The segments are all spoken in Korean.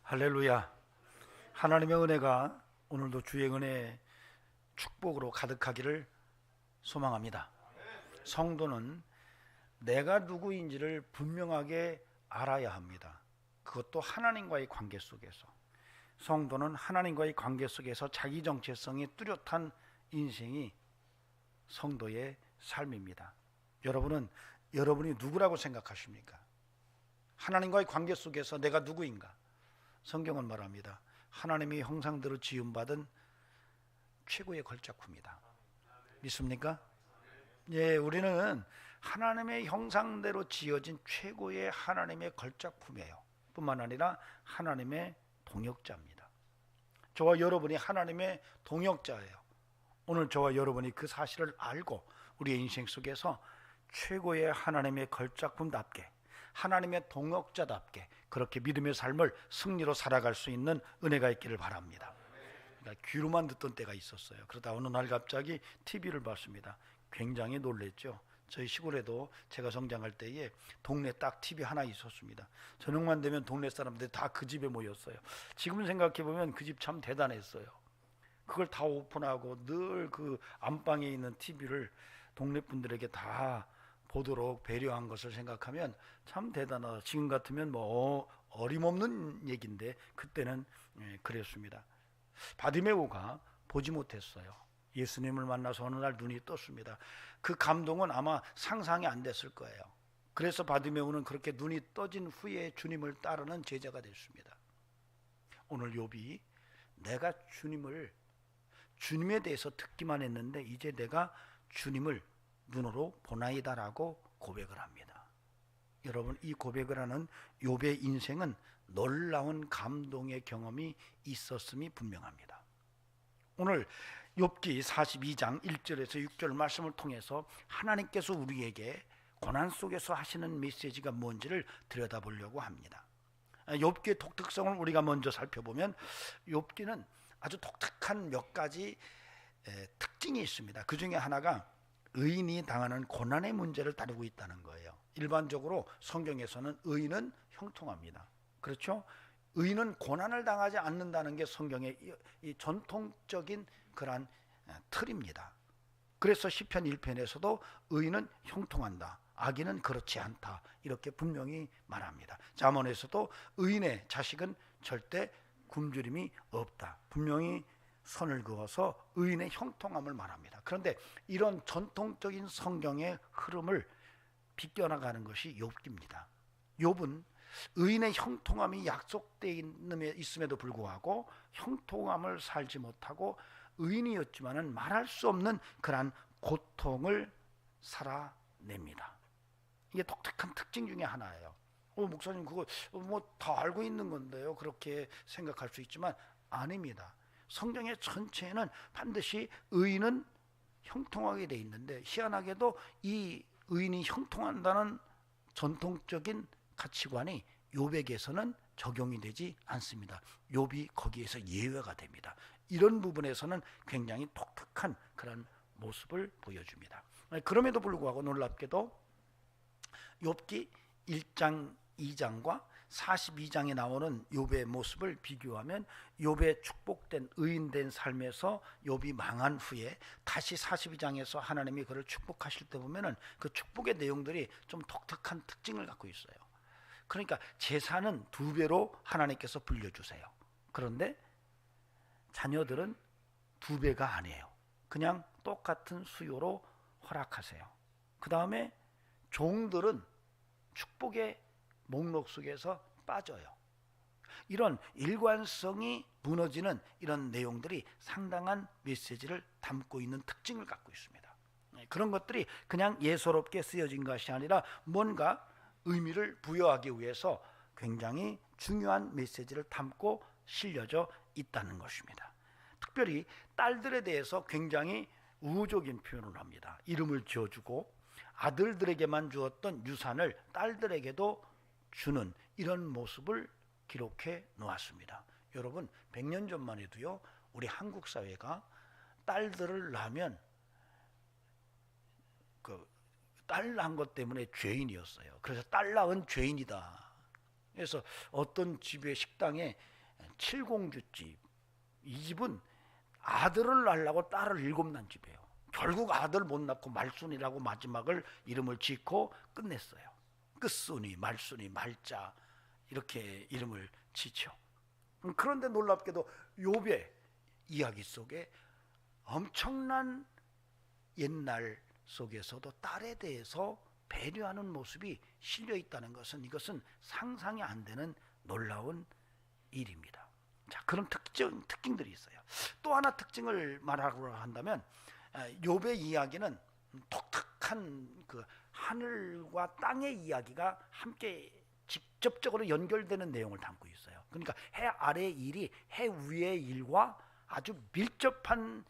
할렐루야. 하나님의 은혜가 오늘도 주의 은혜 축복으로 가득하기를 소망합니다. 성도는 내가 누구인지를 분명하게 알아야 합니다. 그것도 하나님과의 관계 속에서. 성도는 하나님과의 관계 속에서 자기 정체성이 뚜렷한 인생이 성도의 삶입니다. 여러분이 누구라고 생각하십니까? 하나님과의 관계 속에서 내가 누구인가? 성경은 말합니다. 하나님의 형상대로 지음받은 최고의 걸작품이다. 믿습니까? 예, 우리는 하나님의 형상대로 지어진 최고의 하나님의 걸작품이에요. 뿐만 아니라 하나님의 동역자입니다. 저와 여러분이 하나님의 동역자예요. 오늘 저와 여러분이 그 사실을 알고 우리의 인생 속에서 최고의 하나님의 걸작품답게, 하나님의 동역자답게 그렇게 믿음의 삶을 승리로 살아갈 수 있는 은혜가 있기를 바랍니다. 그러니까 귀로만 듣던 때가 있었어요. 그러다 어느 날 갑자기 TV를 봤습니다. 굉장히 놀랬죠. 저희 시골에도 제가 성장할 때에 동네 딱 TV 하나 있었습니다. 저녁만 되면 동네 사람들이 다 그 집에 모였어요. 지금 생각해 보면 그 집 참 대단했어요. 그걸 다 오픈하고 늘 그 안방에 있는 TV를 동네 분들에게 다 보도록 배려한 것을 생각하면 참 대단하다. 지금 같으면 뭐 어림없는 얘기인데 그때는 그랬습니다. 바디메오가 보지 못했어요. 예수님을 만나서 어느 날 눈이 떴습니다. 그 감동은 아마 상상이 안 됐을 거예요. 그래서 바디메오는 그렇게 눈이 떠진 후에 주님을 따르는 제자가 됐습니다. 오늘 욥이 내가 주님에 대해서 듣기만 했는데 이제 내가 주님을 눈으로 보나이다라고 고백을 합니다. 여러분, 이 고백을 하는 욥의 인생은 놀라운 감동의 경험이 있었음이 분명합니다. 오늘 욥기 42장 1절에서 6절 말씀을 통해서 하나님께서 우리에게 고난 속에서 하시는 메시지가 뭔지를 들여다보려고 합니다. 욥기의 독특성을 우리가 먼저 살펴보면 욥기는 아주 독특한 몇 가지 특징이 있습니다. 그 중에 하나가 의인이 당하는 고난의 문제를 다루고 있다는 거예요. 일반적으로 성경에서는 의인은 형통합니다. 그렇죠? 의인은 고난을 당하지 않는다는 게 성경의 이 전통적인 그러한 틀입니다. 그래서 시편 1편에서도 의인은 형통한다, 악인은 그렇지 않다, 이렇게 분명히 말합니다. 잠언에서도 의인의 자식은 절대 굶주림이 없다, 분명히 선을 그어서 의인의 형통함을 말합니다. 그런데 이런 전통적인 성경의 흐름을 비껴나가는 것이 욥기입니다. 욥은 의인의 형통함이 약속되어 있음에도 불구하고 형통함을 살지 못하고 의인이었지만은 말할 수 없는 그러한 고통을 살아냅니다. 이게 독특한 특징 중에 하나예요. 목사님 그거 뭐 다 알고 있는 건데요, 그렇게 생각할 수 있지만 아닙니다. 성경의 전체에는 반드시 의인은 형통하게 돼 있는데 희한하게도 이 의인이 형통한다는 전통적인 가치관이 욥에게서는 적용이 되지 않습니다. 욥이 거기에서 예외가 됩니다. 이런 부분에서는 굉장히 독특한 그런 모습을 보여줍니다. 그럼에도 불구하고 놀랍게도 욥기 1장 2장과 42장에 나오는 욥의 모습을 비교하면 욥의 축복된 의인된 삶에서 욥이 망한 후에 다시 42장에서 하나님이 그를 축복하실 때 보면은 그 축복의 내용들이 좀 독특한 특징을 갖고 있어요. 그러니까 재산은 2배로 하나님께서 불려주세요. 그런데 자녀들은 2배가 아니에요. 그냥 똑같은 수요로 허락하세요. 그 다음에 종들은 축복의 목록 속에서 빠져요. 이런 일관성이 무너지는 이런 내용들이 상당한 메시지를 담고 있는 특징을 갖고 있습니다. 그런 것들이 그냥 예사롭게 쓰여진 것이 아니라 뭔가 의미를 부여하기 위해서 굉장히 중요한 메시지를 담고 실려져 있다는 것입니다. 특별히 딸들에 대해서 굉장히 우호적인 표현을 합니다. 이름을 지어주고 아들들에게만 주었던 유산을 딸들에게도 주는 이런 모습을 기록해 놓았습니다. 여러분, 100년 전만 해도요, 우리 한국 사회가 딸들을 낳으면 딸 낳은 것 때문에 죄인이었어요. 그래서 딸 낳은 죄인이다. 그래서 어떤 집의 식당에 칠공주집. 이 집은 아들을 낳으려고 딸을 7 낳은 집이에요. 결국 아들 못 낳고 말순이라고 마지막을 이름을 짓고 끝냈어요. 끝순이, 말순이, 말자 이렇게 이름을 짓죠. 그런데 놀랍게도 욥의 이야기 속에 엄청난 옛날 속에서도 딸에 대해서 배려하는 모습이 실려 있다는 것은, 이것은 상상이 안 되는 놀라운 일입니다. 자, 그런 특징들이 있어요. 또 하나 특징을 말하고 한다면, 욥의 이야기는 독특한 그 하늘과 땅의 이야기가 함께 직접적으로 연결되는 내용을 담고 있어요. 그러니까 해 아래의 일이 해 위의 일과 아주 밀접한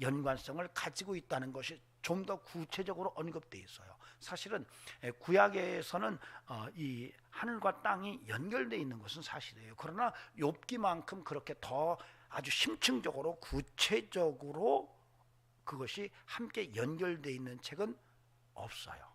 연관성을 가지고 있다는 것이 좀 더 구체적으로 언급되어 있어요. 사실은 구약에서는 이 하늘과 땅이 연결되어 있는 것은 사실이에요. 그러나 욥기만큼 그렇게 더 아주 심층적으로 구체적으로 그것이 함께 연결되어 있는 책은 없어요.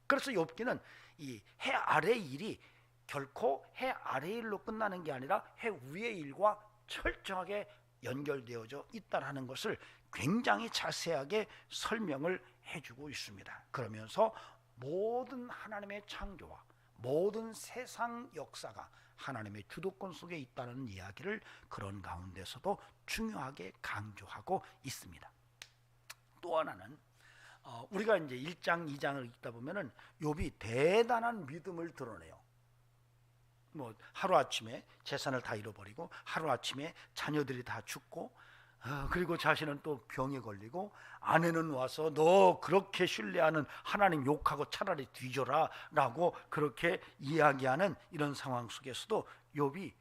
그래서 욥기는 이 해 아래의 일이 결코 해 아래의 일로 끝나는 게 아니라 해 위의 일과 철저하게 연결되어져 있다는 것을 굉장히 자세하게 설명을 해주고 있습니다. 그러면서 모든 하나님의 창조와 모든 세상 역사가 하나님의 주도권 속에 있다는 이야기를 그런 가운데서도 중요하게 강조하고 있습니다. 또 하나는 우리가 이제 1장, 2장을 읽다 보면은 욥이 대단한 믿음을 드러내요. 뭐 하루아침에 재산을 다 잃어버리고 하루아침에 자녀들이 다 죽고 그리고 자신은 또 병에 걸리고 아내는 와서 너 그렇게 신뢰하는 하나님 욕하고 차라리 뒤져라 라고 그렇게 이야기하는 이런 상황 속에서도 욥이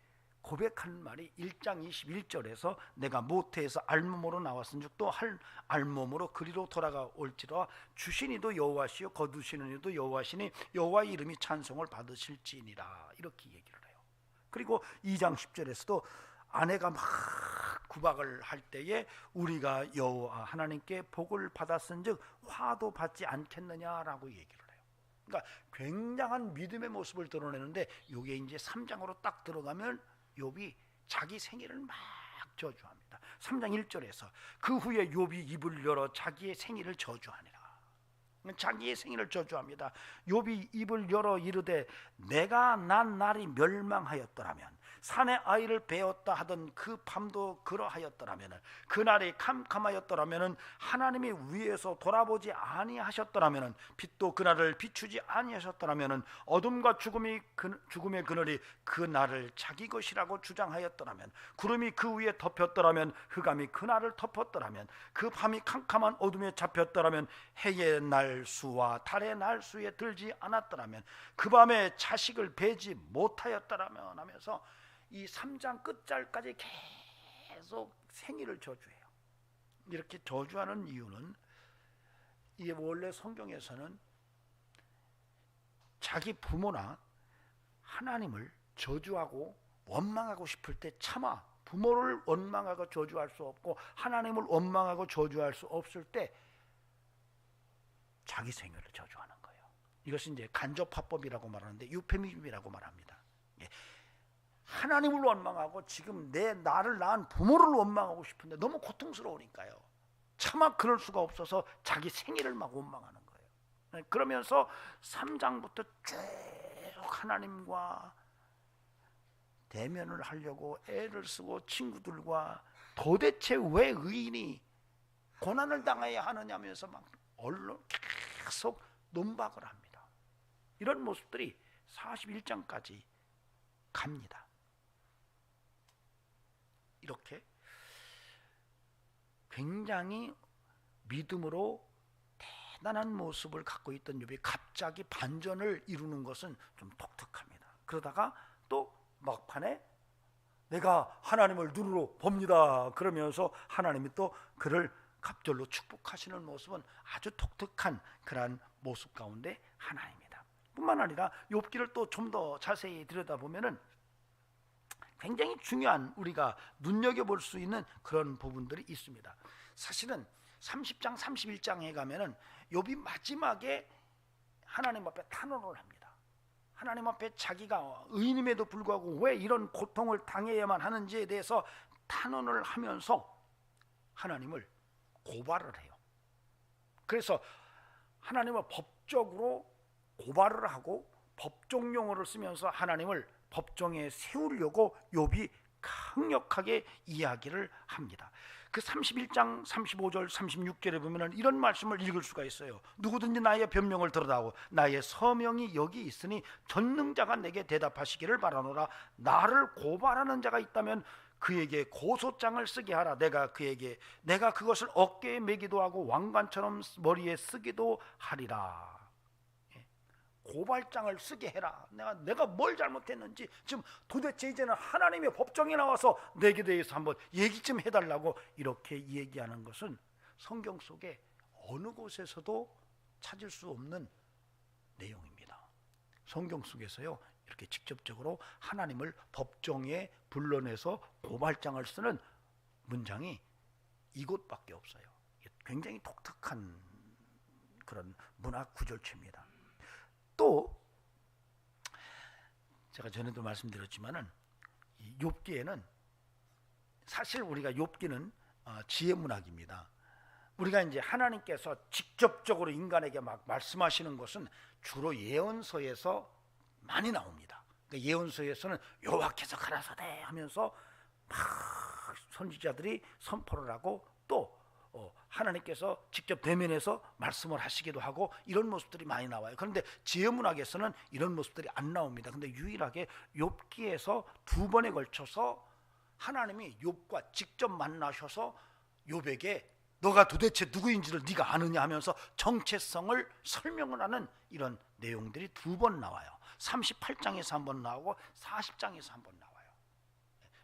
고백하는 말이 1장 21절에서 내가 모태에서 알몸으로 나왔은즉 또 알몸으로 그리로 돌아올지라 주시니도 여호와시요 거두시는 이도 여호와시니 여호와의 이름이 찬송을 받으실지니라 이렇게 얘기를 해요. 그리고 2장 10절에서도 아내가 막 구박을 할 때에 우리가 여호와 하나님께 복을 받았은즉 화도 받지 않겠느냐라고 얘기를 해요. 그러니까 굉장한 믿음의 모습을 드러내는데 이게 이제 3장으로 딱 들어가면 욥이 자기 생일을 막 저주합니다. 3장 1절에서 그 후에 욥이 입을 열어 자기의 생일을 저주하니라. 자기의 생일을 저주합니다. 욥이 입을 열어 이르되 내가 난 날이 멸망하였더라면 산의 아이를 베었다 하던 그 밤도 그러하였더라면 그날이 캄캄하였더라면 하나님이 위에서 돌아보지 아니하셨더라면 빛도 그날을 비추지 아니하셨더라면 어둠과 죽음의 그늘이 그 날을 자기 것이라고 주장하였더라면 구름이 그 위에 덮였더라면 흑암이 그날을 덮었더라면 그 밤이 캄캄한 어둠에 잡혔더라면 해의 날수와 달의 날수에 들지 않았더라면 그 밤에 자식을 베지 못하였더라면 하면서 이 3장 끝절까지 계속 생일을 저주해요. 이렇게 저주하는 이유는 이게 원래 성경에서는 자기 부모나 하나님을 저주하고 원망하고 싶을 때 차마 부모를 원망하고 저주할 수 없고 하나님을 원망하고 저주할 수 없을 때 자기 생일을 저주하는 거예요. 이것이 이제 간접화법이라고 말하는데 유페미즘이라고 말합니다. 하나님을 원망하고 지금 나를 낳은 부모를 원망하고 싶은데 너무 고통스러우니까요. 차마 그럴 수가 없어서 자기 생일을 막 원망하는 거예요. 그러면서 3장부터 쭉 하나님과 대면을 하려고 애를 쓰고 친구들과 도대체 왜 의인이 고난을 당해야 하느냐면서 막 계속 논박을 합니다. 이런 모습들이 41장까지 갑니다. 이렇게 굉장히 믿음으로 대단한 모습을 갖고 있던 욥이 갑자기 반전을 이루는 것은 좀 독특합니다. 그러다가 또 막판에 내가 하나님을 눈으로 봅니다 그러면서 하나님이 또 그를 갑절로 축복하시는 모습은 아주 독특한 그러한 모습 가운데 하나입니다. 뿐만 아니라 욥기를 또 좀 더 자세히 들여다보면은 굉장히 중요한 우리가 눈여겨볼 수 있는 그런 부분들이 있습니다. 사실은 30장 31장에 가면은 욥이 마지막에 하나님 앞에 탄원을 합니다. 하나님 앞에 자기가 의인임에도 불구하고 왜 이런 고통을 당해야만 하는지에 대해서 탄원을 하면서 하나님을 고발을 해요. 그래서 하나님을 법적으로 고발을 하고 법정 용어를 쓰면서 하나님을 법정에 세우려고 욥이 강력하게 이야기를 합니다. 그 31장 35절 36절에 보면 이런 말씀을 읽을 수가 있어요. 누구든지 나의 변명을 들으라고 나의 서명이 여기 있으니 전능자가 내게 대답하시기를 바라노라. 나를 고발하는 자가 있다면 그에게 고소장을 쓰게 하라. 내가 그것을 어깨에 매기도 하고 왕관처럼 머리에 쓰기도 하리라. 고발장을 쓰게 해라. 내가 뭘 잘못했는지 지금 도대체 이제는 하나님의 법정에 나와서 내게 대해서 한번 얘기 좀 해달라고 이렇게 얘기하는 것은 성경 속에 어느 곳에서도 찾을 수 없는 내용입니다. 성경 속에서요 이렇게 직접적으로 하나님을 법정에 불러내서 고발장을 쓰는 문장이 이곳밖에 없어요. 굉장히 독특한 그런 문학 구절체입니다. 또 제가 전에도 말씀드렸지만은 이 욥기에는 사실 우리가 욥기는 지혜 문학입니다. 우리가 이제 하나님께서 직접적으로 인간에게 막 말씀하시는 것은 주로 예언서에서 많이 나옵니다. 그러니까 예언서에서는 여호와께서 가라사대 하면서 막 선지자들이 선포를 하고 또 하나님께서 직접 대면해서 말씀을 하시기도 하고 이런 모습들이 많이 나와요. 그런데 지혜문학에서는 이런 모습들이 안 나옵니다. 그런데 유일하게 욥기에서 2번에 걸쳐서 하나님이 욥과 직접 만나셔서 욥에게 너가 도대체 누구인지를 네가 아느냐 하면서 정체성을 설명을 하는 이런 내용들이 2번 나와요. 38장에서 한 번 나오고 40장에서 한 번 나와요.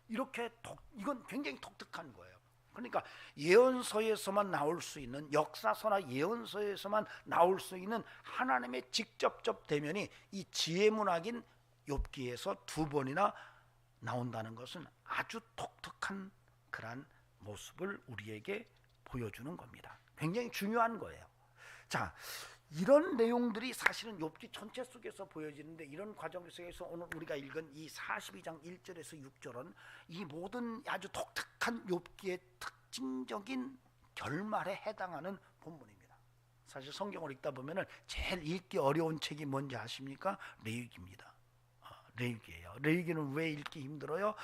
이렇게 이건 굉장히 독특한 거예요. 그러니까 예언서에서만 나올 수 있는, 역사서나 예언서에서만 나올 수 있는 하나님의 직접적 대면이 이 지혜문학인 욥기에서 2번이나 나온다는 것은 아주 독특한 그런 모습을 우리에게 보여주는 겁니다. 굉장히 중요한 거예요. 자, 이런 내용들이 사실은 욥기 전체 속에서 보여지는데, 이런 과정 속에서 오늘 우리가 읽은 이 42장 1절에서 6절은 이 모든 아주 독특한 욥기의 특징적인 결말에 해당하는 본문입니다. 사실 성경을 읽다 보면은 제일 읽기 어려운 책이 뭔지 아십니까? 레위기입니다. 레위기예요. 레위기는 왜 읽기 힘들어요?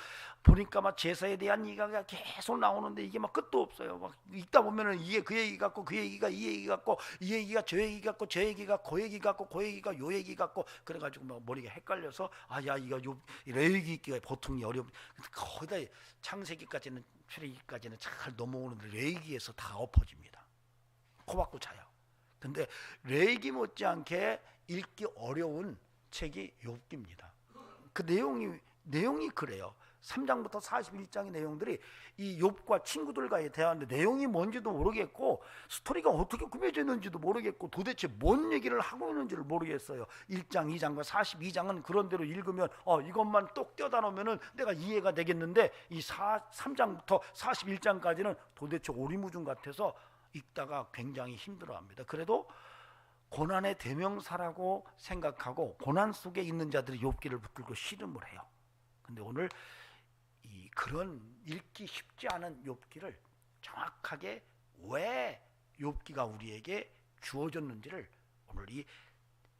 보니까 막 제사에 대한 이야기가 계속 나오는데 이게 막 끝도 없어요. 막 읽다 보면은 이게 그 얘기 같고 그 얘기가 이 얘기 같고 이 얘기가 저 얘기 같고 저 얘기가 그 얘기 같고 그 얘기가 요 얘기 같고 그래가지고 막 머리가 헷갈려서 이거 레위기 읽기가 보통이 어렵. 거기다 창세기까지는 출애기까지는 잘 넘어오는데 레위기에서 다 엎어집니다. 코박고 자요. 근데 레위기 못지않게 읽기 어려운 책이 욥기입니다. 그 내용이 그래요. 3장부터 41장의 내용들이 이 욥과 친구들과의 대화인데 내용이 뭔지도 모르겠고 스토리가 어떻게 꾸며져 있는지도 모르겠고 도대체 뭔 얘기를 하고 있는지를 모르겠어요. 1장, 2장과 42장은 그런 대로 읽으면 이것만 똑 떼어다 놓으면 내가 이해가 되겠는데 이 3장부터 41장까지는 도대체 오리무중 같아서 읽다가 굉장히 힘들어합니다. 그래도 고난의 대명사라고 생각하고 고난 속에 있는 자들이 욥기를 붙들고 씨름을 해요. 근데 오늘 그런 읽기 쉽지 않은 욥기를 정확하게 왜 욥기가 우리에게 주어졌는지를 오늘 이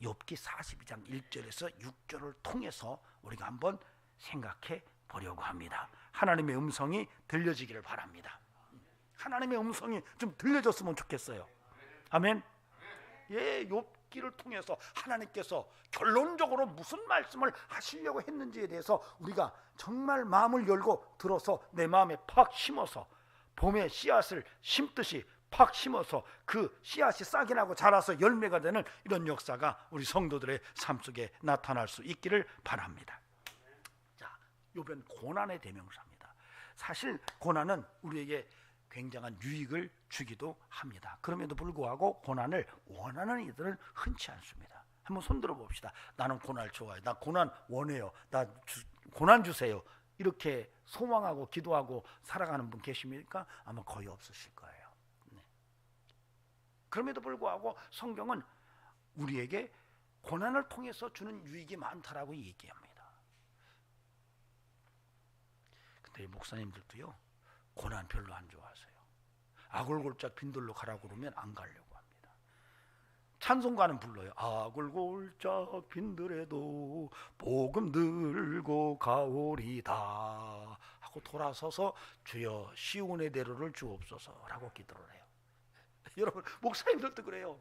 욥기 42장 1절에서 6절을 통해서 우리가 한번 생각해 보려고 합니다. 하나님의 음성이 들려지기를 바랍니다. 하나님의 음성이 좀 들려졌으면 좋겠어요. 아멘. 욥기를 통해서 하나님께서 결론적으로 무슨 말씀을 하시려고 했는지에 대해서 우리가 정말 마음을 열고 들어서 내 마음에 팍 심어서 봄에 씨앗을 심듯이 팍 심어서 그 씨앗이 싹이 나고 자라서 열매가 되는 이런 역사가 우리 성도들의 삶 속에 나타날 수 있기를 바랍니다. 자, 욥은 고난의 대명사입니다. 사실 고난은 우리에게 굉장한 유익을 주기도 합니다. 그럼에도 불구하고 고난을 원하는 이들은 흔치 않습니다. 한번 손들어 봅시다. 나는 고난을 좋아해. 나 고난 원해요. 고난 주세요. 이렇게 소망하고 기도하고 살아가는 분 계십니까? 아마 거의 없으실 거예요. 네. 그럼에도 불구하고 성경은 우리에게 고난을 통해서 주는 유익이 많다라고 얘기합니다. 근데 목사님들도요, 고난 별로 안 좋아하세요. 아골골짝 빈들로 가라고 그러면 안 가려고 합니다. 찬송가는 불러요. 아골골짝 빈들에도 복음 들고 가오리다 하고 돌아서서 주여 시온의 대로를 주옵소서라고 기도를 해요. 여러분, 목사님들도 그래요.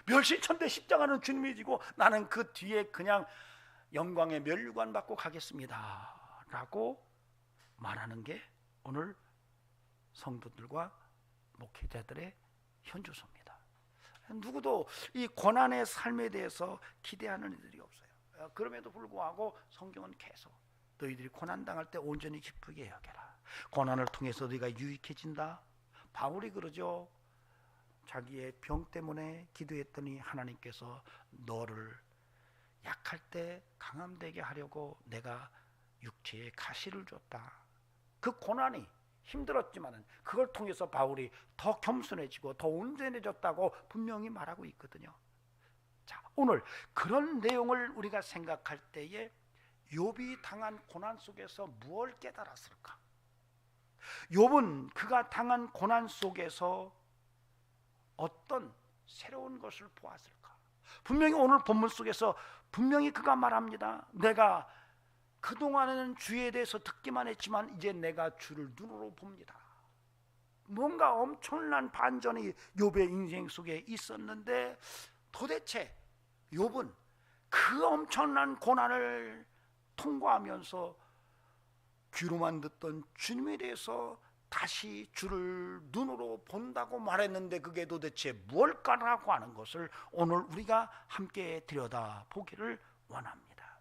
멸시천대 십자가는 주님이 지고 나는 그 뒤에 그냥 영광의 면류관 받고 가겠습니다 라고 말하는 게 오늘 성도들과 목회자들의 현주소입니다. 누구도 이 고난의 삶에 대해서 기대하는 이들이 없어요. 그럼에도 불구하고 성경은 계속 너희들이 고난당할 때 온전히 기쁘게 여겨라. 고난을 통해서 너희가 유익해진다. 바울이 그러죠. 자기의 병 때문에 기도했더니 하나님께서 너를 약할 때 강함되게 하려고 내가 육체에 가시를 줬다. 그 고난이 힘들었지만은 그걸 통해서 바울이 더 겸손해지고 더 온전해졌다고 분명히 말하고 있거든요. 자, 오늘 그런 내용을 우리가 생각할 때에 욥이 당한 고난 속에서 무엇을 깨달았을까? 욥은 그가 당한 고난 속에서 어떤 새로운 것을 보았을까? 분명히 오늘 본문 속에서 분명히 그가 말합니다. 내가 그동안에는 주에 대해서 듣기만 했지만 이제 내가 주를 눈으로 봅니다. 뭔가 엄청난 반전이 욥의 인생 속에 있었는데 도대체 욥은 그 엄청난 고난을 통과하면서 귀로만 듣던 주님에 대해서 다시 주를 눈으로 본다고 말했는데 그게 도대체 무엇일까라고 하는 것을 오늘 우리가 함께 들여다보기를 원합니다.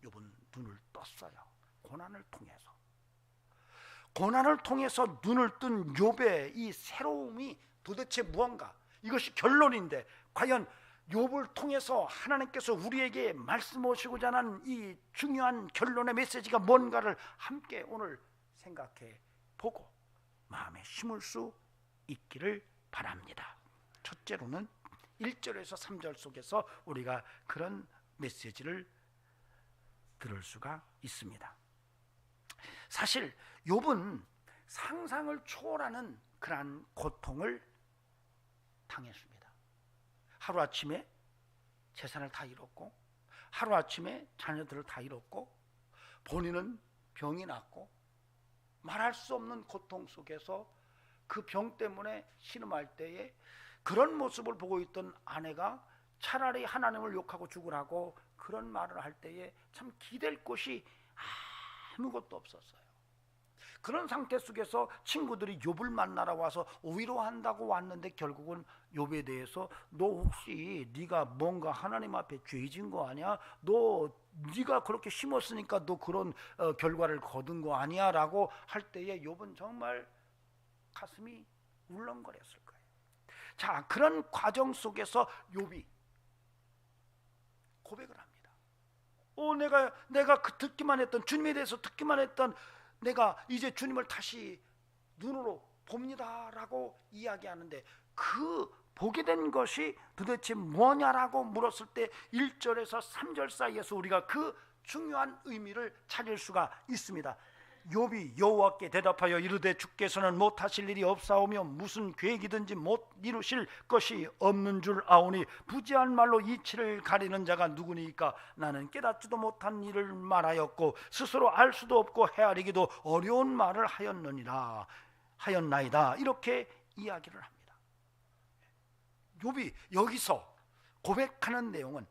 욥은 눈을 떴어요. 고난을 통해서. 고난을 통해서 눈을 뜬 욥의 이 새로움이 도대체 무언가? 이것이 결론인데 과연 욥을 통해서 하나님께서 우리에게 말씀하시고자 하는 이 중요한 결론의 메시지가 뭔가를 함께 오늘 생각해 보고 마음에 심을 수 있기를 바랍니다. 첫째로는 1절에서 3절 속에서 우리가 그런 메시지를 들을 수가 있습니다. 사실 욥은 상상을 초월하는 그러한 고통을 당했습니다. 하루아침에 재산을 다 잃었고 하루아침에 자녀들을 다 잃었고 본인은 병이 났고 말할 수 없는 고통 속에서 그 병 때문에 신음할 때에 그런 모습을 보고 있던 아내가 차라리 하나님을 욕하고 죽으라고 그런 말을 할 때에 참 기댈 곳이 아무것도 없었어요. 그런 상태 속에서 친구들이 욥을 만나러 와서 위로한다고 왔는데 결국은 욥에 대해서 너 혹시 네가 뭔가 하나님 앞에 죄진 거 아니야? 네가 그렇게 심었으니까 너 그런 결과를 거둔 거 아니야? 라고 할 때에 욥은 정말 가슴이 울렁거렸을 거예요. 자, 그런 과정 속에서 욥이 고백을 합니다. 내가 그 듣기만 했던 주님에 대해서 듣기만 했던 내가 이제 주님을 다시 눈으로 봅니다라고 이야기하는데 그 보게 된 것이 도대체 뭐냐라고 물었을 때 1절에서 3절 사이에서 우리가 그 중요한 의미를 찾을 수가 있습니다. 욥이 여호와께 대답하여 이르되 주께서는 못하실 일이 없사오며 무슨 계획이든지 못 이루실 것이 없는 줄 아오니 부지한 말로 이치를 가리는 자가 누구니까 나는 깨닫지도 못한 일을 말하였고 스스로 알 수도 없고 헤아리기도 어려운 말을 하였나이다. 이렇게 이야기를 합니다. 욥이 여기서 고백하는 내용은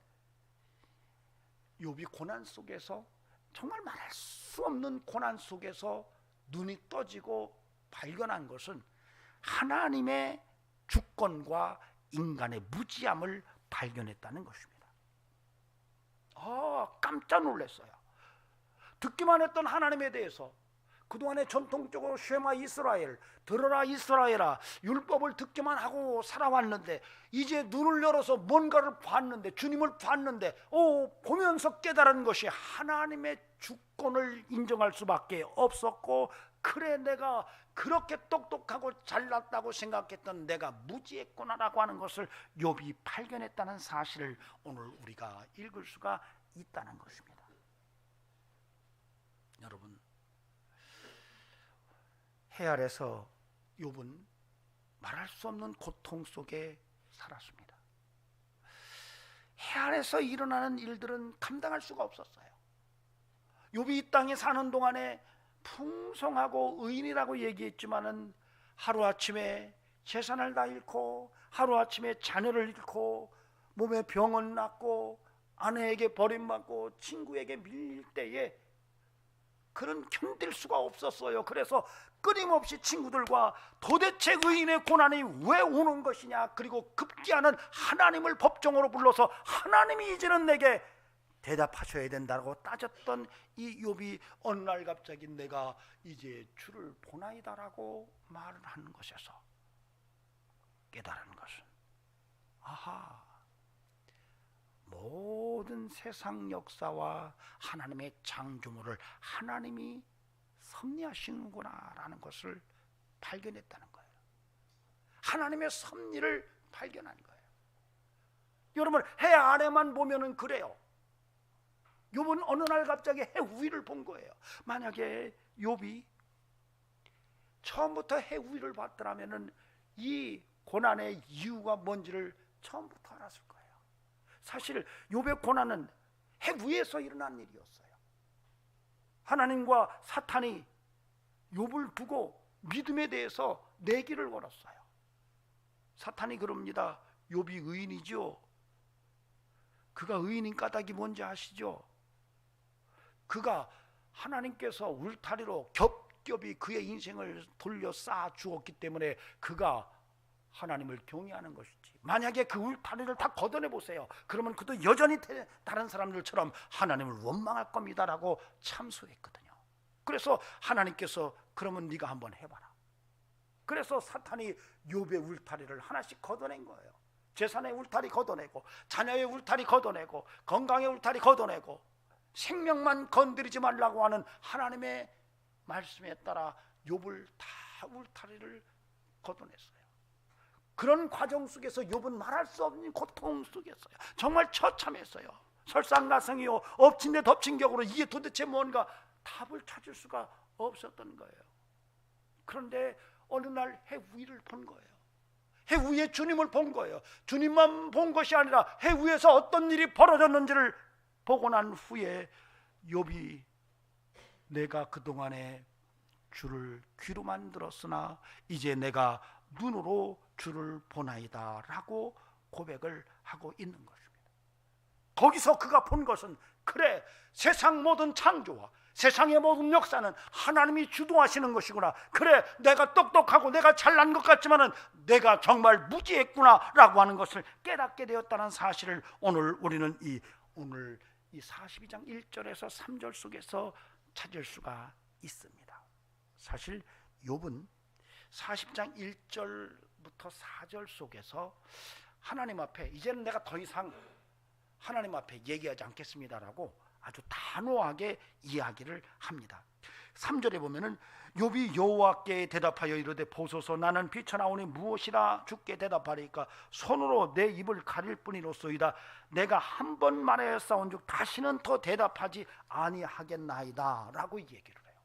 욥이 고난 속에서 정말 말할 수 없는 고난 속에서 눈이 떠지고 발견한 것은 하나님의 주권과 인간의 무지함을 발견했다는 것입니다. 깜짝 놀랐어요. 듣기만 했던 하나님에 대해서 그동안에 전통적으로 쉐마 이스라엘, 들어라 이스라엘아, 율법을 듣기만 하고 살아왔는데 이제 눈을 열어서 뭔가를 봤는데, 주님을 봤는데 보면서 깨달은 것이 하나님의 주권을 인정할 수밖에 없었고, 그래 내가 그렇게 똑똑하고 잘났다고 생각했던 내가 무지했구나라고 하는 것을 욥이 발견했다는 사실을 오늘 우리가 읽을 수가 있다는 것입니다. 여러분, 해 아래서 욥은 말할 수 없는 고통 속에 살았습니다. 해 아래서 일어나는 일들은 감당할 수가 없었어요. 욥이 이 땅에 사는 동안에 풍성하고 의인이라고 얘기했지만은 하루아침에 재산을 다 잃고, 하루아침에 자녀를 잃고, 몸에 병을 낳고, 아내에게 버림받고, 친구에게 밀릴 때에 그는 견딜 수가 없었어요. 그래서 끊임없이 친구들과 도대체 의인의 고난이 왜 오는 것이냐, 그리고 급기야는 하나님을 법정으로 불러서 하나님이 이제는 내게 대답하셔야 된다고 따졌던 이 욥이 어느 날 갑자기 내가 이제 주를 보나이다라고 말을 하는 것에서 깨달은 것은, 아하, 모든 세상 역사와 하나님의 창조물을 하나님이 섭리하시는구나 라는 것을 발견했다는 거예요. 하나님의 섭리를 발견한 거예요. 여러분, 해 아래만 보면은 그래요. 욥은 어느 날 갑자기 해 위를 본 거예요. 만약에 욥이 처음부터 해 위를 봤더라면은 이 고난의 이유가 뭔지를 처음부터 알았을 거예요. 사실 욥의 고난은 해 위에서 일어난 일이었어요. 하나님과 사탄이 욥을 두고 믿음에 대해서 내기를 걸었어요. 사탄이 그럽니다. 욥이 의인이죠. 그가 의인인 까닭이 뭔지 아시죠? 그가 하나님께서 울타리로 겹겹이 그의 인생을 돌려 쌓아 주었기 때문에 그가 하나님을 경외하는 것이지, 만약에 그 울타리를 다 걷어내 보세요. 그러면 그도 여전히 다른 사람들처럼 하나님을 원망할 겁니다라고 참소했거든요. 그래서 하나님께서 그러면 네가 한번 해봐라. 그래서 사탄이 욥의 울타리를 하나씩 걷어낸 거예요. 재산의 울타리 걷어내고, 자녀의 울타리 걷어내고, 건강의 울타리 걷어내고, 생명만 건드리지 말라고 하는 하나님의 말씀에 따라 욥을 다 울타리를 걷어냈어요. 그런 과정 속에서 욥은 말할 수 없는 고통 속에서요, 정말 처참했어요. 설상가성이요, 엎친 데 덮친 격으로 이게 도대체 뭔가 답을 찾을 수가 없었던 거예요. 그런데 어느 날 해 위를 본 거예요. 해 위에 주님을 본 거예요. 주님만 본 것이 아니라 해 위에서 어떤 일이 벌어졌는지를 보고 난 후에 욥이 내가 그동안에 주를 귀로만 들었으나 이제 내가 눈으로 주를 보나이다 라고 고백을 하고 있는 것입니다. 거기서 그가 본 것은, 그래, 세상 모든 창조와 세상의 모든 역사는 하나님이 주도하시는 것이구나. 그래, 내가 똑똑하고 내가 잘난 것 같지만은 내가 정말 무지했구나 라고 하는 것을 깨닫게 되었다는 사실을 오늘 우리는 오늘 이 42장 1절에서 3절 속에서 찾을 수가 있습니다. 사실 욥은 40장 1절부터 4절 속에서 하나님 앞에 이제는 내가 더 이상 하나님 앞에 얘기하지 않겠습니다라고 아주 단호하게 이야기를 합니다. 3절에 보면은 욥이 여호와께 대답하여 이르되 보소서, 나는 비쳐나오니 무엇이라 주께 대답하리까? 손으로 내 입을 가릴 뿐이로소이다. 내가 한 번 말하였사온즉 다시는 더 대답하지 아니하겠나이다 라고 얘기를 해요.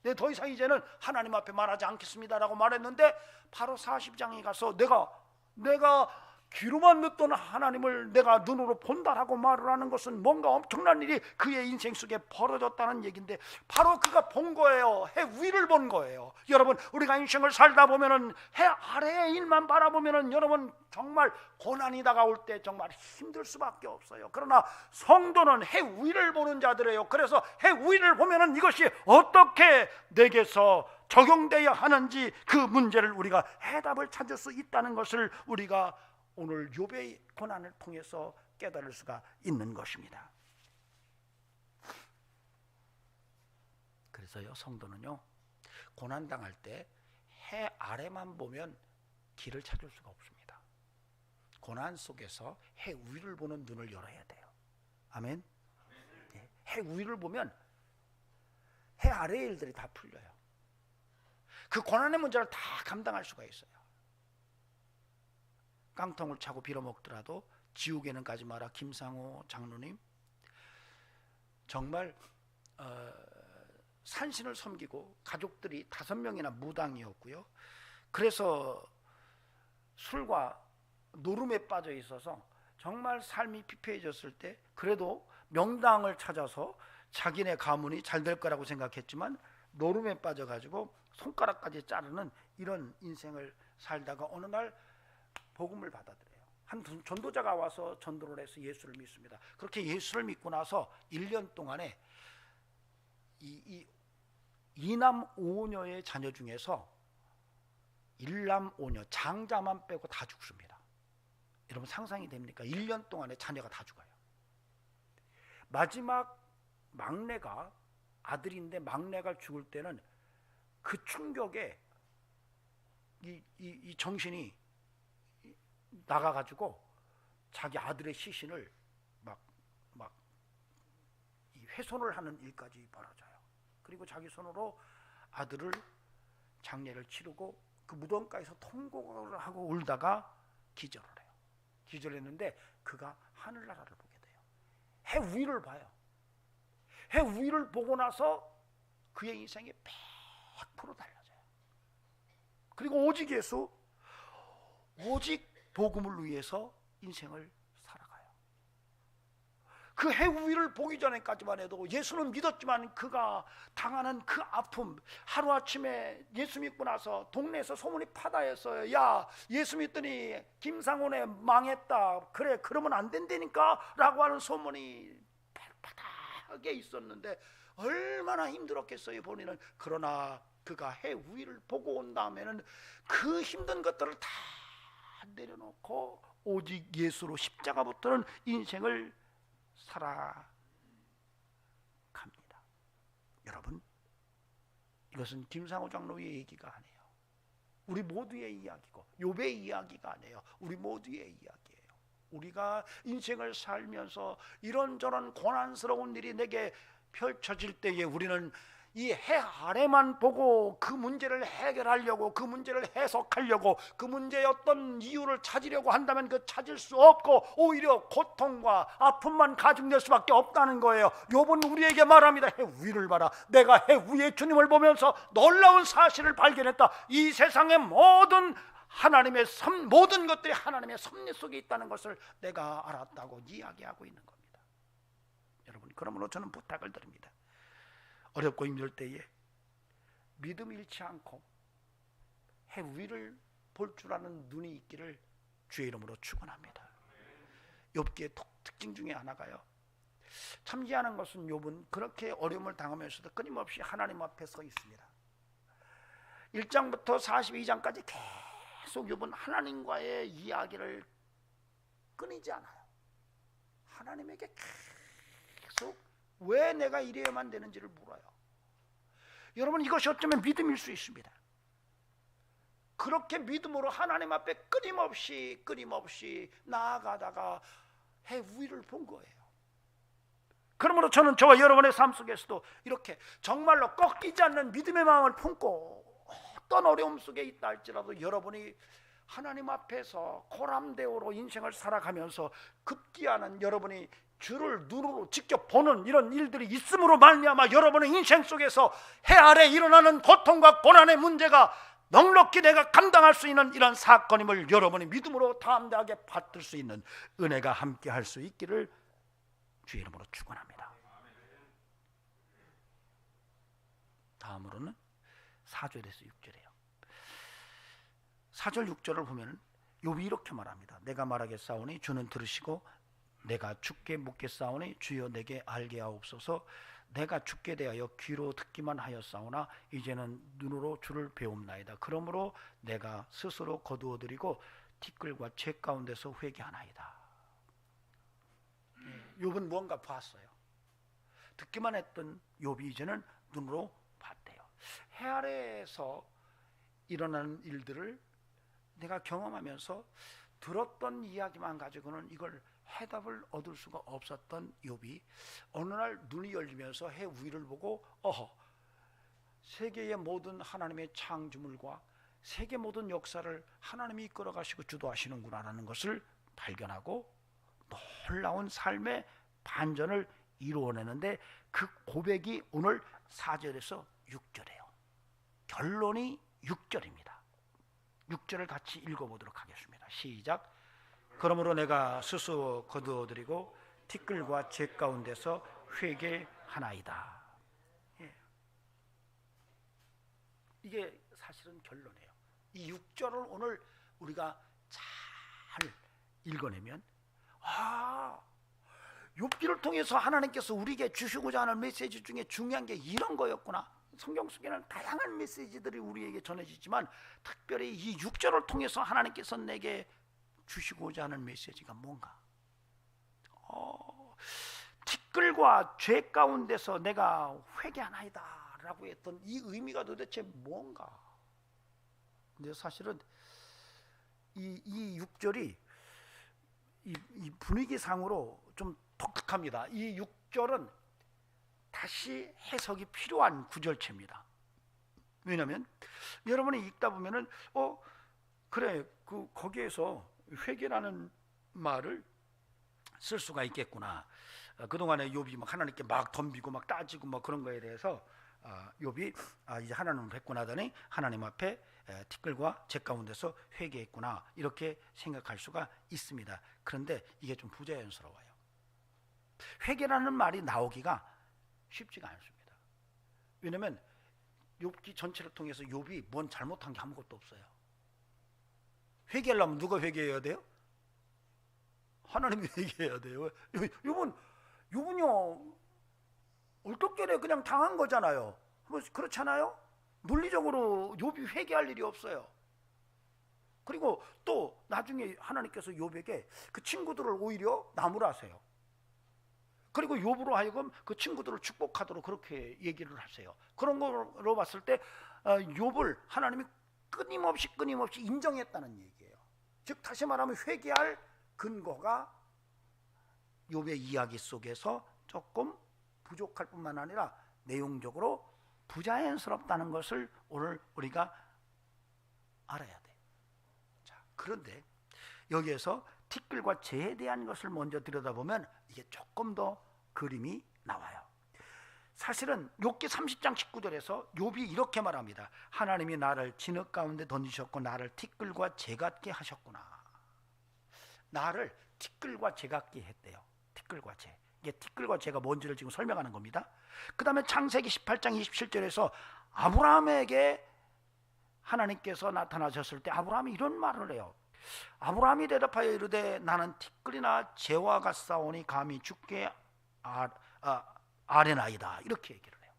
네, 더 이상 이제는 하나님 앞에 말하지 않겠습니다라고 말했는데, 바로 40장에 가서 내가 귀로만 듣던 하나님을 내가 눈으로 본다라고 말을 하는 것은 뭔가 엄청난 일이 그의 인생 속에 벌어졌다는 얘기인데, 바로 그가 본 거예요. 해 위를 본 거예요. 여러분, 우리가 인생을 살다 보면은 해 아래의 일만 바라보면은 여러분 정말 고난이 다가올 때 정말 힘들 수밖에 없어요. 그러나 성도는 해 위를 보는 자들이에요. 그래서 해 위를 보면은 이것이 어떻게 내게서 적용되어야 하는지 그 문제를 우리가 해답을 찾을 수 있다는 것을 우리가 오늘 욥의 고난을 통해서 깨달을 수가 있는 것입니다. 그래서요, 성도는요, 고난 당할 때 해 아래만 보면 길을 찾을 수가 없습니다. 고난 속에서 해 위를 보는 눈을 열어야 돼요. 아멘. 해 위를 보면 해 아래의 일들이 다 풀려요. 그 고난의 문제를 다 감당할 수가 있어요. 깡통을 차고 빌어먹더라도 지옥에는 가지 마라. 김상호 장로님 정말 산신을 섬기고 가족들이 5명이나 무당이었고요. 그래서 술과 노름에 빠져 있어서 정말 삶이 피폐해졌을 때 그래도 명당을 찾아서 자기네 가문이 잘 될 거라고 생각했지만 노름에 빠져가지고 손가락까지 자르는 이런 인생을 살다가 어느 날 복음을 받아들여요. 한 전도자가 와서 전도를 해서 예수를 믿습니다. 그렇게 예수를 믿고 나서 1년 동안에 이남 5녀의 자녀 중에서 1남 5녀 장자만 빼고 다 죽습니다. 여러분 상상이 됩니까? 1년 동안에 자녀가 다 죽어요. 마지막 막내가 아들인데 막내가 죽을 때는 그 충격에 이 정신이 나가가지고 자기 아들의 시신을 막 훼손을 하는 일까지 벌어져요. 그리고 자기 손으로 아들을 장례를 치르고 그 무덤가에서 통곡을 하고 울다가 기절을 해요. 기절했는데 그가 하늘나라를 보게 돼요. 해 위를 봐요. 해 위를 보고 나서 그의 인생이 100% 달라져요. 그리고 오직 예수, 오직 복음을 위해서 인생을 살아가요. 그 해 위를 보기 전에까지만 해도 예수는 믿었지만 그가 당하는 그 아픔, 하루아침에 예수 믿고 나서 동네에서 소문이 파다했어요. 야, 예수 믿더니 김상훈에 망했다. 그래, 그러면 안 된다니까 라고 하는 소문이 바닥에 있었는데 얼마나 힘들었겠어요, 본인은. 그러나 그가 해 위를 보고 온 다음에는 그 힘든 것들을 다 내려놓고 오직 예수로 십자가부터는 인생을 살아갑니다. 여러분, 이것은 김상호 장로의 얘기가 아니에요. 우리 모두의 이야기고 욥의 이야기가 아니에요. 우리 모두의 이야기예요. 우리가 인생을 살면서 이런저런 고난스러운 일이 내게 펼쳐질 때에 우리는 이 해 아래만 보고 그 문제를 해결하려고, 그 문제를 해석하려고, 그 문제의 어떤 이유를 찾으려고 한다면 그 찾을 수 없고 오히려 고통과 아픔만 가중될 수밖에 없다는 거예요. 욥은 우리에게 말합니다. 해 위를 봐라. 내가 해 위의 주님을 보면서 놀라운 사실을 발견했다. 이 세상의 모든 모든 것들이 하나님의 섭리 속에 있다는 것을 내가 알았다고 이야기하고 있는 겁니다. 여러분, 그러므로 저는 부탁을 드립니다. 어렵고 힘들 때에 믿음 잃지 않고 해 위를 볼 줄 아는 눈이 있기를 주의 이름으로 축원합니다. 욥기의 특징 중에 하나가요, 참지하는 것은 욥은 그렇게 어려움을 당하면서도 끊임없이 하나님 앞에 서 있습니다. 1장부터 42장까지 계속 욥은 하나님과의 이야기를 끊이지 않아요. 하나님에게 계속 왜 내가 이래야만 되는지를 물어요. 여러분, 이것이 어쩌면 믿음일 수 있습니다. 그렇게 믿음으로 하나님 앞에 끊임없이 나아가다가 해 위를 본 거예요. 그러므로 저는 저와 여러분의 삶 속에서도 이렇게 정말로 꺾이지 않는 믿음의 마음을 품고 어떤 어려움 속에 있다 할지라도 여러분이 하나님 앞에서 고람대오로 인생을 살아가면서 급기야는 여러분이 주를 눈으로 직접 보는 이런 일들이 있음으로 말미암아 여러분의 인생 속에서 해 아래 일어나는 고통과 고난의 문제가 넉넉히 내가 감당할 수 있는 이런 사건임을 여러분이 믿음으로 담대하게 받을 수 있는 은혜가 함께 할 수 있기를 주의 이름으로 축원합니다. 다음으로는 4절에서 6절이에요. 4절 6절을 보면 욥이 이렇게 말합니다. 내가 말하겠사오니 주는 들으시고 내가 죽게 묻겠사오니 주여 내게 알게 하옵소서. 내가 죽게 대하여 귀로 듣기만 하였사오나 이제는 눈으로 주를 배움나이다. 그러므로 내가 스스로 거두어드리고 티끌과 죄 가운데서 회개하나이다. 욥은 무언가 봤어요. 듣기만 했던 욥이 이제는 눈으로 봤대요. 해 아래에서 일어나는 일들을 내가 경험하면서 들었던 이야기만 가지고는 이걸 해답을 얻을 수가 없었던 욥이 어느 날 눈이 열리면서 해 위를 보고 세계의 모든 하나님의 창조물과 세계 모든 역사를 하나님이 이끌어가시고 주도하시는구나라는 것을 발견하고 놀라운 삶의 반전을 이루어내는데, 그 고백이 오늘 4절에서 6절이에요. 결론이 6절입니다. 6절을 같이 읽어보도록 하겠습니다. 시작. 그러므로 내가 스스로 거두어드리고 티끌과 재 가운데서 회개하나이다. 이게 사실은 결론이에요. 이 6절을 오늘 우리가 잘 읽어내면 욥기를 통해서 하나님께서 우리에게 주시고자 하는 메시지 중에 중요한 게 이런 거였구나. 성경 속에는 다양한 메시지들이 우리에게 전해지지만 특별히 이 6절을 통해서 하나님께서 내게 주시고자 하는 메시지가 뭔가? 티끌과 죄 가운데서 내가 회개하나이다 라고 했던 이 의미가 도대체 뭔가? 근데 사실은 이 6절이 이 분위기상으로 좀 독특합니다. 이 6절은 다시 해석이 필요한 구절체입니다. 왜냐하면 여러분이 읽다 보면은 그래, 거기에서 회개라는 말을 쓸 수가 있겠구나. 그동안에 욥이 막 하나님께 막 덤비고 막 따지고 막 그런 거에 대해서 욥이 이제 하나님을 뵙고나더니 하나님 앞에 티끌과 재 가운데서 회개했구나, 이렇게 생각할 수가 있습니다. 그런데 이게 좀 부자연스러워요. 회개라는 말이 나오기가 쉽지가 않습니다. 왜냐하면 욥기 전체를 통해서 욥이 뭔 잘못한 게 아무것도 없어요. 회개하려면 누가 회개해야 돼요? 하나님이 회개해야 돼요. 욥은요 얼떨결에 그냥 당한 거잖아요. 그렇잖아요? 논리적으로 욥이 회개할 일이 없어요. 그리고 또 나중에 하나님께서 욥에게 그 친구들을 오히려 나무라세요. 그리고 욥으로 하여금 그 친구들을 축복하도록 그렇게 얘기를 하세요. 그런 걸로 봤을 때 욥을 하나님이 끊임없이 인정했다는 얘기예요. 즉 다시 말하면 회개할 근거가 욥의 이야기 속에서 조금 부족할 뿐만 아니라 내용적으로 부자연스럽다는 것을 오늘 우리가 알아야 돼. 자, 그런데 여기에서 티끌과 재에 대한 것을 먼저 들여다보면 이게 조금 더 그림이 나와요. 사실은 욥기 30장 19절에서 욥이 이렇게 말합니다. 하나님이 나를 진흙 가운데 던지셨고 나를 티끌과 재 같게 하셨구나. 나를 티끌과 재 같게 했대요. 티끌과 재. 이게 티끌과 재가 뭔지를 지금 설명하는 겁니다. 그 다음에 창세기 18장 27절에서 아브라함에게 하나님께서 나타나셨을 때 아브라함이 이런 말을 해요. 아브라함이 대답하여 이르되 나는 티끌이나 재와 같사오니 감히 주께 아뢰나이다, 이렇게 얘기를 해요.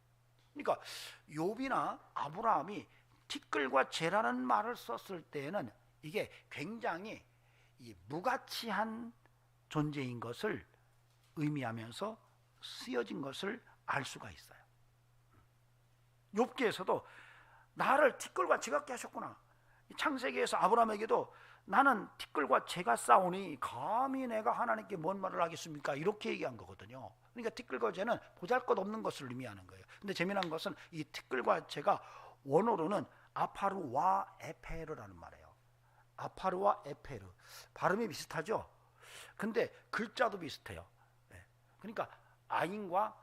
그러니까 욥이나 아브라함이 티끌과 재라는 말을 썼을 때에는 이게 굉장히 무가치한 존재인 것을 의미하면서 쓰여진 것을 알 수가 있어요. 욥기에서도 나를 티끌과 재 같게 하셨구나. 창세기에서 아브라함에게도 나는 티끌과 재가 싸우니 감히 내가 하나님께 뭔 말을 하겠습니까? 이렇게 얘기한 거거든요. 그러니까 티끌과 재는 보잘것없는 것을 의미하는 거예요. 근데 재미난 것은 이 티끌과 재가 원어로는 아파르와 에페르라는 말이에요. 아파르와 에페르, 발음이 비슷하죠? 근데 글자도 비슷해요. 그러니까 아인과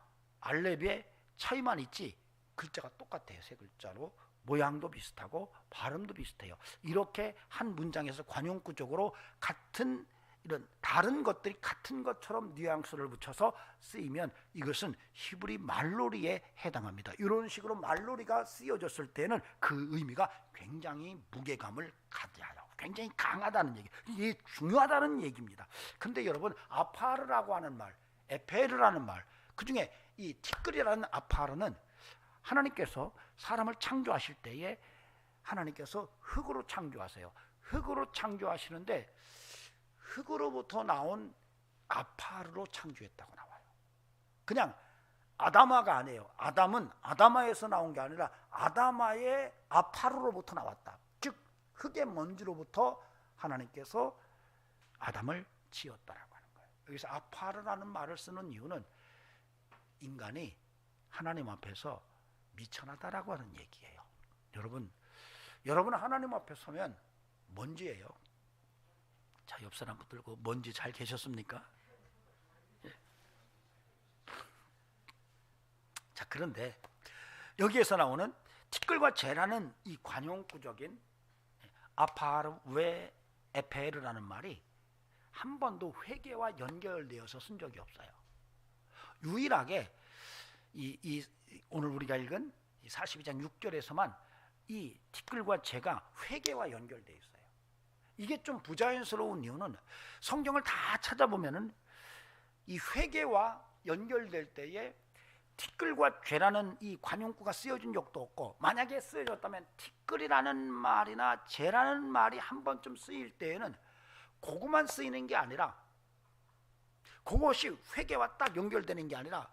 알렙의 차이만 있지 글자가 똑같아요. 세 글자로 모양도 비슷하고 발음도 비슷해요. 이렇게 한 문장에서 관용구적으로 같은 이런 다른 것들이 같은 것처럼 뉘앙스를 붙여서 쓰이면 이것은 히브리 말놀이에 해당합니다. 이런 식으로 말놀이가 쓰여졌을 때는 그 의미가 굉장히 무게감을 가져요. 굉장히 강하다는 얘기, 이게 중요하다는 얘기입니다. 근데 여러분, 아파르라고 하는 말, 에페르라는 말, 그 중에 이 티끌이라는 아파르는 하나님께서 사람을 창조하실 때에 하나님께서 흙으로 창조하세요. 흙으로 창조하시는데 흙으로부터 나온 아파르로 창조했다고 나와요. 그냥 아다마가 아니에요. 아담은 아다마에서 나온 게 아니라 아다마의 아파르로부터 나왔다. 즉 흙의 먼지로부터 하나님께서 아담을 지었다라고 하는 거예요. 여기서 아파르라는 말을 쓰는 이유는 인간이 하나님 앞에서 미천하다라고 하는 얘기예요. 여러분 하나님 앞에 서면 먼지예요. 자, 옆 사람 붙들고 먼지 잘 계셨습니까? 예. 자, 그런데 여기에서 나오는 티끌과 재라는 이 관용구적인 아파르 웨 에페르라는 말이 한 번도 회개와 연결되어서 쓴 적이 없어요. 유일하게 오늘 우리가 읽은 42장 6절에서만 이 티끌과 재가 회개와 연결되어 있어요. 이게 좀 부자연스러운 이유는 성경을 다 찾아보면은 이 회개와 연결될 때에 티끌과 죄라는 이 관용구가 쓰여진 적도 없고, 만약에 쓰여졌다면 티끌이라는 말이나 죄라는 말이 한 번쯤 쓰일 때에는 그것만 쓰이는 게 아니라, 그것이 회개와 딱 연결되는 게 아니라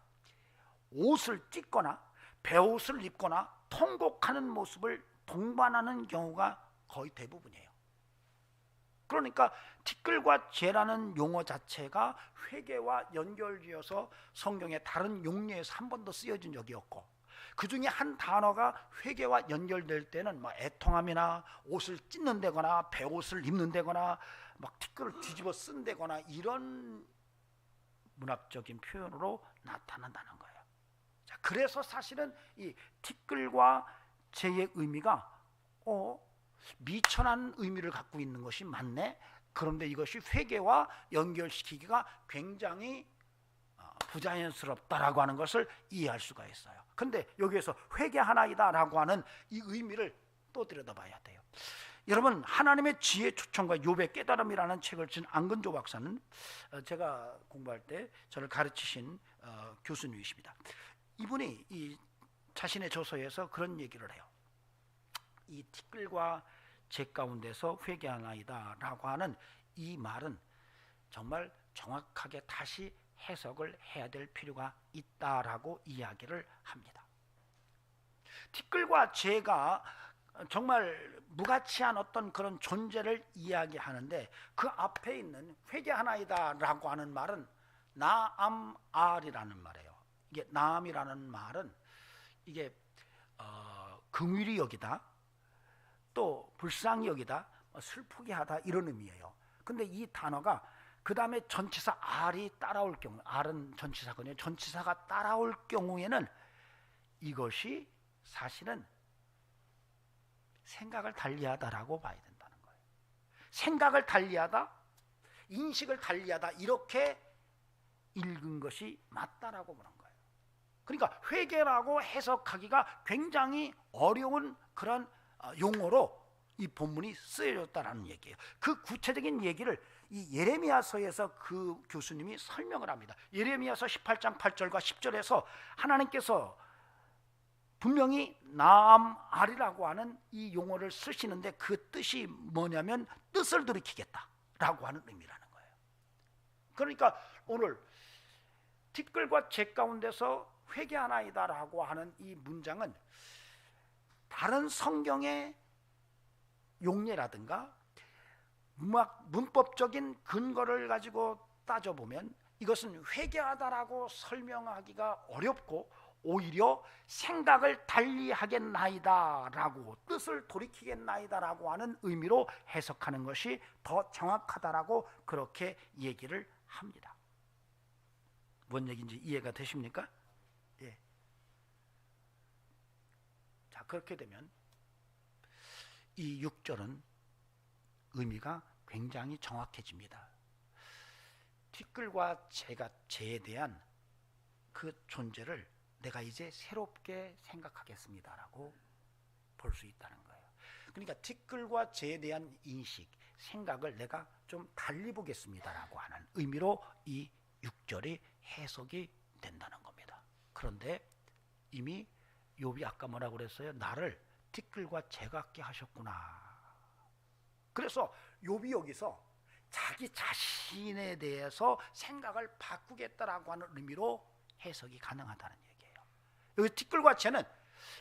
옷을 찢거나 베옷을 입거나 통곡하는 모습을 동반하는 경우가 거의 대부분이에요. 그러니까 티끌과 죄라는 용어 자체가 회개와 연결되어서 성경의 다른 용례에서 한 번도 쓰여진 적이 없고, 그 중에 한 단어가 회개와 연결될 때는 뭐 애통함이나 옷을 찢는다거나 베옷을 입는다거나 막 티끌을 뒤집어 쓴다거나 이런 문학적인 표현으로 나타난다는 거예요. 자, 그래서 사실은 이 티끌과 죄의 의미가 미천한 의미를 갖고 있는 것이 맞네. 그런데 이것이 회개와 연결시키기가 굉장히 부자연스럽다라고 하는 것을 이해할 수가 있어요. 근데 여기에서 회개하나이다 라고 하는 이 의미를 또 들여다봐야 돼요. 여러분, 하나님의 지혜 초청과 욥의 깨달음이라는 책을 쓴 안근조 박사는 제가 공부할 때 저를 가르치신 교수님이십니다. 이분이 이 자신의 저서에서 그런 얘기를 해요. 이 티끌과 재 가운데서 회개하나이다 라고 하는 이 말은 정말 정확하게 다시 해석을 해야 될 필요가 있다라고 이야기를 합니다. 티끌과 재가 정말 무가치한 어떤 그런 존재를 이야기하는데, 그 앞에 있는 회개하나이다 라고 하는 말은 나암알이라는 말이에요. 이게 나암이라는 말은 이게 긍휼히 여기다, 또 불쌍히 여기다, 슬프게 하다 이런 의미예요. 근데 이 단어가 그 다음에 전치사 알이 따라올 경우, 알은 전치사거든요. 전치사가 따라올 경우에는 이것이 사실은 생각을 달리하다라고 봐야 된다는 거예요. 생각을 달리하다, 인식을 달리하다, 이렇게 읽은 것이 맞다라고 보는 거예요. 그러니까 회개라고 해석하기가 굉장히 어려운 그런 용어로 이 본문이 쓰여졌다라는 얘기예요. 그 구체적인 얘기를 이 예레미야서에서 그 교수님이 설명을 합니다. 예레미야서 18장 8절과 10절에서 하나님께서 분명히 나암알이라고 하는 이 용어를 쓰시는데, 그 뜻이 뭐냐면 뜻을 들이키겠다라고 하는 의미라는 거예요. 그러니까 오늘 티끌과 재 가운데서 회개하나이다라고 하는 이 문장은 다른 성경의 용례라든가 문법적인 근거를 가지고 따져보면 이것은 회개하다라고 설명하기가 어렵고, 오히려 생각을 달리하겠나이다라고, 뜻을 돌이키겠나이다라고 하는 의미로 해석하는 것이 더 정확하다라고 그렇게 얘기를 합니다. 뭔 얘기인지 이해가 되십니까? 예. 자, 그렇게 되면 이 6절은 의미가 굉장히 정확해집니다. 티끌과 재에 대한 그 존재를 내가 이제 새롭게 생각하겠습니다라고 볼 수 있다는 거예요. 그러니까 티끌과 재에 대한 인식, 생각을 내가 좀 달리 보겠습니다라고 하는 의미로 이 6절이 해석이 된다는 겁니다. 그런데 이미 욥이 아까 뭐라고 그랬어요? 나를 티끌과 재 같게 하셨구나. 그래서 욥이 여기서 자기 자신에 대해서 생각을 바꾸겠다라고 하는 의미로 해석이 가능하다는 얘기예요. 여기 티끌과 채는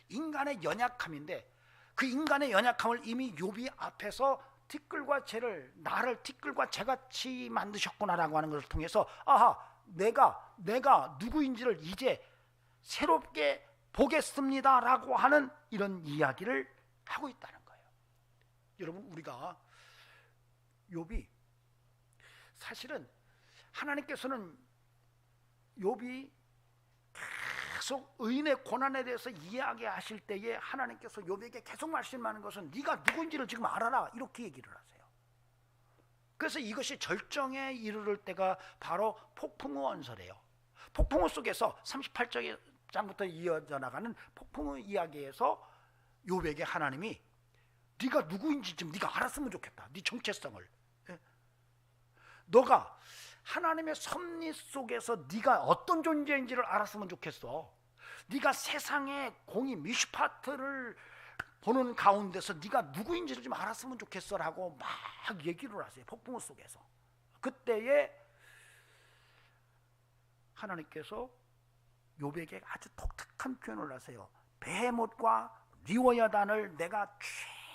인간의 연약함인데 그 인간의 연약함을 이미 욥이 앞에서 티끌과 채를 나를 티끌과 채같이 만드셨구나라고 하는 것을 통해서 아하 내가 누구인지를 이제 새롭게 보겠습니다라고 하는 이런 이야기를 하고 있다는 거예요. 여러분 우리가 욥이 사실은 하나님께서는 욥이 계속 의인의 고난에 대해서 이야기하실 때에 하나님께서 욥에게 계속 말씀하는 것은 네가 누구인지를 지금 알아라 이렇게 얘기를 하세요. 그래서 이것이 절정에 이르를 때가 바로 폭풍우 언설이에요. 폭풍우 속에서 38장부터 이어져 나가는 폭풍우 이야기에서 욥에게 하나님이 네가 누구인지 좀 네가 알았으면 좋겠다. 네 정체성을. 너가 하나님의 섭리 속에서 네가 어떤 존재인지를 알았으면 좋겠어. 네가 세상의 공의 미슈파트를 보는 가운데서 네가 누구인지를 좀 알았으면 좋겠어 라고 막 얘기를 하세요. 폭풍우 속에서. 그때에 하나님께서 욥에게 아주 독특한 표현을 하세요. 베헤못과 리워야단을 내가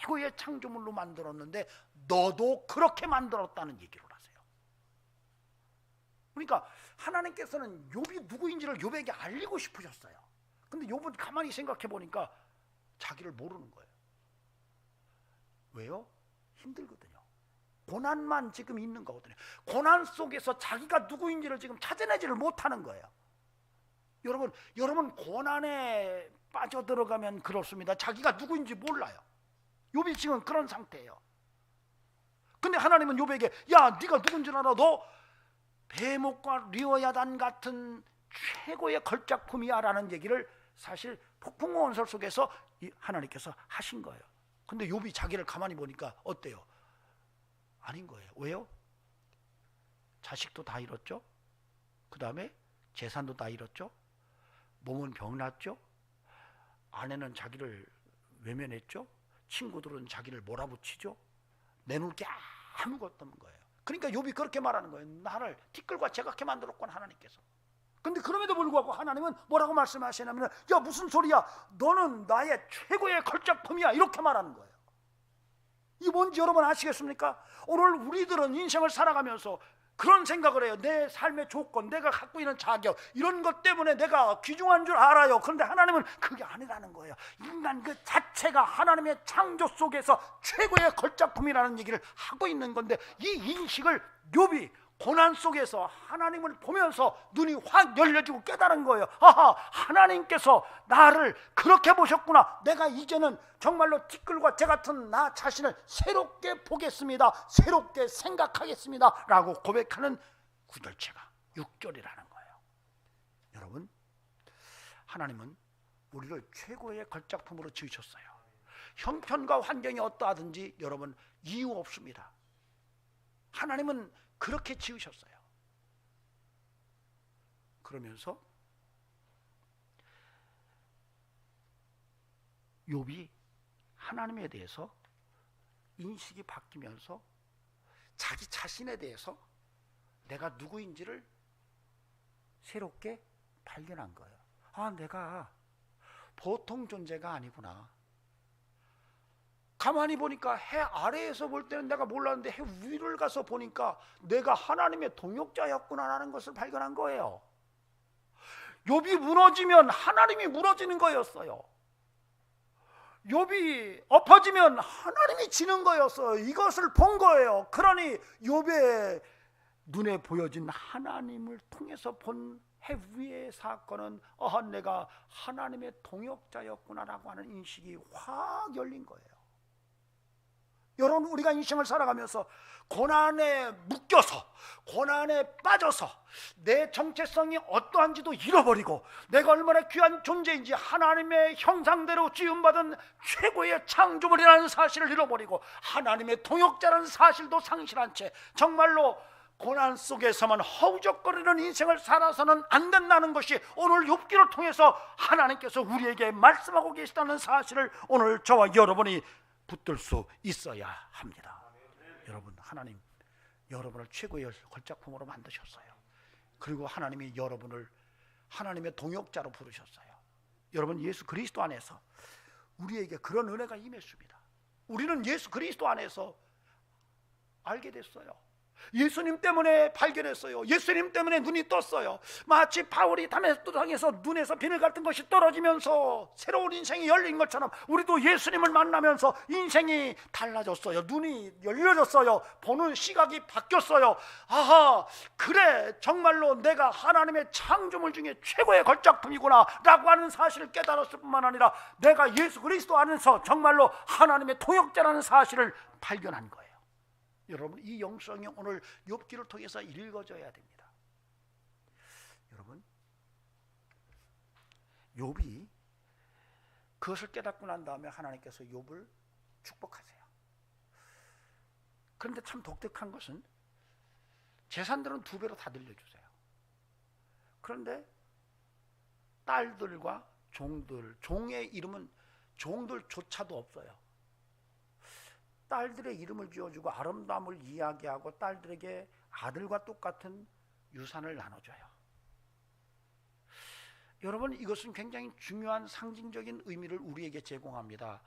최고의 창조물로 만들었는데 너도 그렇게 만들었다는 얘기를 하세요. 그러니까 하나님께서는 욥이 누구인지를 욥에게 알리고 싶으셨어요. 근데 욥은 가만히 생각해 보니까 자기를 모르는 거예요. 왜요? 힘들거든요. 고난만 지금 있는 거거든요. 고난 속에서 자기가 누구인지를 지금 찾아내지를 못하는 거예요. 여러분 고난에 빠져들어가면 그렇습니다. 자기가 누구인지 몰라요. 욥이 지금 그런 상태예요. 근데 하나님은 욥에게 야 네가 누군지 알아? 너 베목과 리워야단 같은 최고의 걸작품이야 라는 얘기를 사실 폭풍우 원설 속에서 하나님께서 하신 거예요. 근데 욥이 자기를 가만히 보니까 어때요? 아닌 거예요. 왜요? 자식도 다 잃었죠. 그 다음에 재산도 다 잃었죠. 몸은 병났죠. 아내는 자기를 외면했죠. 친구들은 자기를 몰아붙이죠. 내놓을 게 아무것도 없는 거예요. 그러니까 욥이 그렇게 말하는 거예요. 나를 티끌과 채같이 만들었군 하나님께서. 근데 그럼에도 불구하고 하나님은 뭐라고 말씀하시냐면 야 무슨 소리야, 너는 나의 최고의 걸작품이야 이렇게 말하는 거예요. 이 뭔지 여러분 아시겠습니까? 오늘 우리들은 인생을 살아가면서 그런 생각을 해요. 내 삶의 조건, 내가 갖고 있는 자격 이런 것 때문에 내가 귀중한 줄 알아요. 그런데 하나님은 그게 아니라는 거예요. 인간 그 자체가 하나님의 창조 속에서 최고의 걸작품이라는 얘기를 하고 있는 건데 이 인식을 욥이 고난 속에서 하나님을 보면서 눈이 확 열려지고 깨달은 거예요. 아하, 하나님께서 나를 그렇게 보셨구나. 내가 이제는 정말로 티끌과 재 같은 나 자신을 새롭게 보겠습니다. 새롭게 생각하겠습니다 라고 고백하는 구절체가 6절이라는 거예요. 여러분, 하나님은 우리를 최고의 걸작품으로 지으셨어요. 형편과 환경이 어떠하든지 여러분 이유 없습니다. 하나님은 그렇게 지으셨어요. 그러면서 욥이 하나님에 대해서 인식이 바뀌면서 자기 자신에 대해서 내가 누구인지를 새롭게 발견한 거예요. 아, 내가 보통 존재가 아니구나. 가만히 보니까 해 아래에서 볼 때는 내가 몰랐는데 해 위를 가서 보니까 내가 하나님의 동역자였구나라는 것을 발견한 거예요. 욥이 무너지면 하나님이 무너지는 거였어요. 욥이 엎어지면 하나님이 지는 거였어요. 이것을 본 거예요. 그러니 욥의 눈에 보여진 하나님을 통해서 본 해 위의 사건은 내가 하나님의 동역자였구나라고 하는 인식이 확 열린 거예요. 여러분, 우리가 인생을 살아가면서 고난에 묶여서 고난에 빠져서 내 정체성이 어떠한지도 잃어버리고 내가 얼마나 귀한 존재인지 하나님의 형상대로 지음받은 최고의 창조물이라는 사실을 잃어버리고 하나님의 동역자라는 사실도 상실한 채 정말로 고난 속에서만 허우적거리는 인생을 살아서는 안 된다는 것이 오늘 욥기를 통해서 하나님께서 우리에게 말씀하고 계시다는 사실을 오늘 저와 여러분이 붙들 수 있어야 합니다. 여러분, 하나님 여러분을 최고의 걸작품으로 만드셨어요. 그리고 하나님이 여러분을 하나님의 동역자로 부르셨어요. 여러분, 예수 그리스도 안에서 우리에게 그런 은혜가 임했습니다. 우리는 예수 그리스도 안에서 알게 됐어요. 예수님 때문에 발견했어요. 예수님 때문에 눈이 떴어요. 마치 바울이 다메섹 도상에서 눈에서 비늘 같은 것이 떨어지면서 새로운 인생이 열린 것처럼 우리도 예수님을 만나면서 인생이 달라졌어요. 눈이 열려졌어요. 보는 시각이 바뀌었어요. 아하, 그래, 정말로 내가 하나님의 창조물 중에 최고의 걸작품이구나 라고 하는 사실을 깨달았을 뿐만 아니라 내가 예수 그리스도 안에서 정말로 하나님의 통역자라는 사실을 발견한 거예요. 여러분, 이 영성이 오늘 욥기를 통해서 읽어져야 됩니다. 여러분, 욥이 그것을 깨닫고 난 다음에 하나님께서 욥을 축복하세요. 그런데 참 독특한 것은 재산들은 2배로 다 늘려주세요. 그런데 딸들과 종들, 종의 이름은 종들조차도 없어요. 딸들의 이름을 지어주고 아름다움을 이야기하고 딸들에게 아들과 똑같은 유산을 나눠줘요. 여러분, 이것은 굉장히 중요한 상징적인 의미를 우리에게 제공합니다.